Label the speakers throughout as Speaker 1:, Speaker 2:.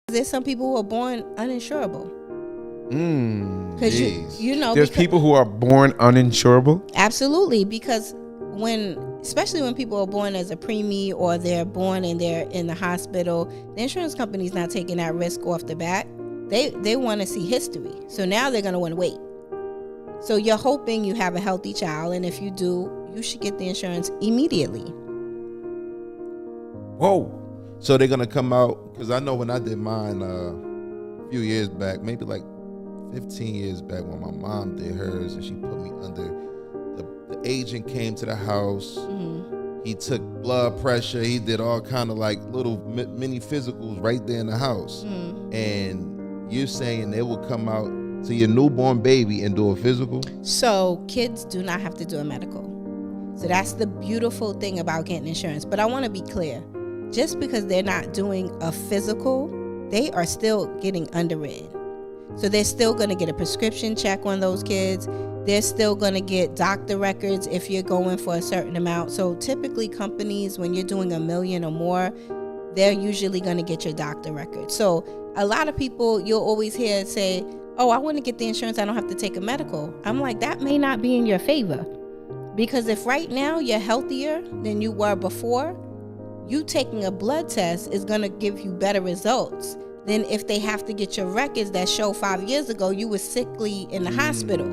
Speaker 1: There's some people who are born uninsurable. Because
Speaker 2: there's people who are born uninsurable.
Speaker 1: Absolutely, because especially when people are born as a preemie or they're born and they're in the hospital, the insurance company's not taking that risk off the bat. They want to see history, so now they're going to want to wait. So you're hoping you have a healthy child, and if you do, you should get the insurance immediately.
Speaker 3: Whoa! So they're gonna come out, because I know when I did mine a few years back, maybe like 15 years back, when my mom did hers, and she put me under. The agent came to the house. Mm-hmm. He took blood pressure. He did all kind of like little mini physicals right there in the house. Mm-hmm. And you're saying they will come out to your newborn baby and do a physical? So
Speaker 1: kids do not have to do a medical. So that's the beautiful thing about getting insurance. But I want to be clear. Just because they're not doing a physical, they are still getting underwritten. So they're still going to get a prescription check on those kids. They're still going to get doctor records if you're going for a certain amount. So typically companies, when you're doing $1 million or more, they're usually going to get your doctor records. So a lot of people, you'll always hear say, oh, I want to get the insurance, I don't have to take a medical. I'm like, that may not be in your favor. Because if right now you're healthier than you were before, you taking a blood test is going to give you better results than if they have to get your records that show 5 years ago you were sickly in the hospital.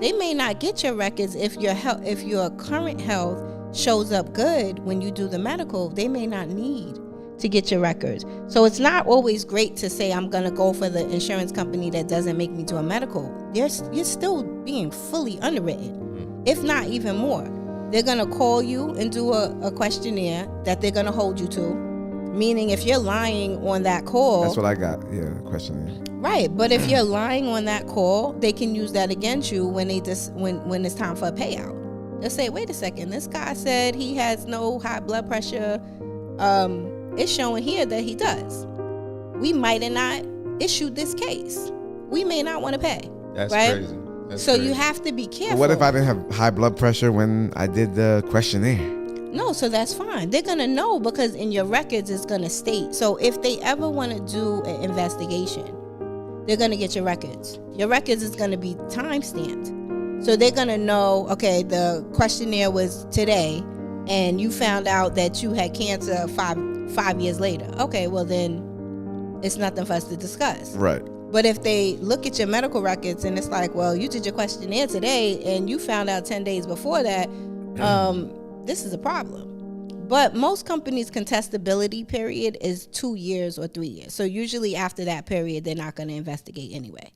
Speaker 1: They may not get your records if your current health shows up good when you do the medical. They may not need to get your records. So it's not always great to say I'm going to go for the insurance company that doesn't make me do a medical. You're still being fully underwritten, if not even more. They're going to call you and do a questionnaire that they're going to hold you to. Meaning if you're lying on that call.
Speaker 2: That's what I got. Yeah, questionnaire.
Speaker 1: Right. But if you're lying on that call, they can use that against you when when it's time for a payout. They'll say, wait a second, this guy said he has no high blood pressure. It's showing here that he does. We might have not issued this case. We may not want to pay.
Speaker 3: That's
Speaker 1: right?
Speaker 3: crazy. That's
Speaker 1: so
Speaker 3: crazy.
Speaker 1: You have to be careful.
Speaker 2: What if I didn't have high blood pressure when I did the questionnaire?
Speaker 1: No, so that's fine. They're going to know because in your records it's going to state. So if they ever want to do an investigation, they're going to get your records. Your records is going to be time stamped. So they're going to know, okay, the questionnaire was today and you found out that you had cancer five years later. Okay, well then it's nothing for us to discuss.
Speaker 2: Right.
Speaker 1: But if they look at your medical records and it's like, well, you did your questionnaire today and you found out 10 days before that, this is a problem. But most companies' contestability period is 2 years or 3 years. So usually after that period, they're not going to investigate anyway.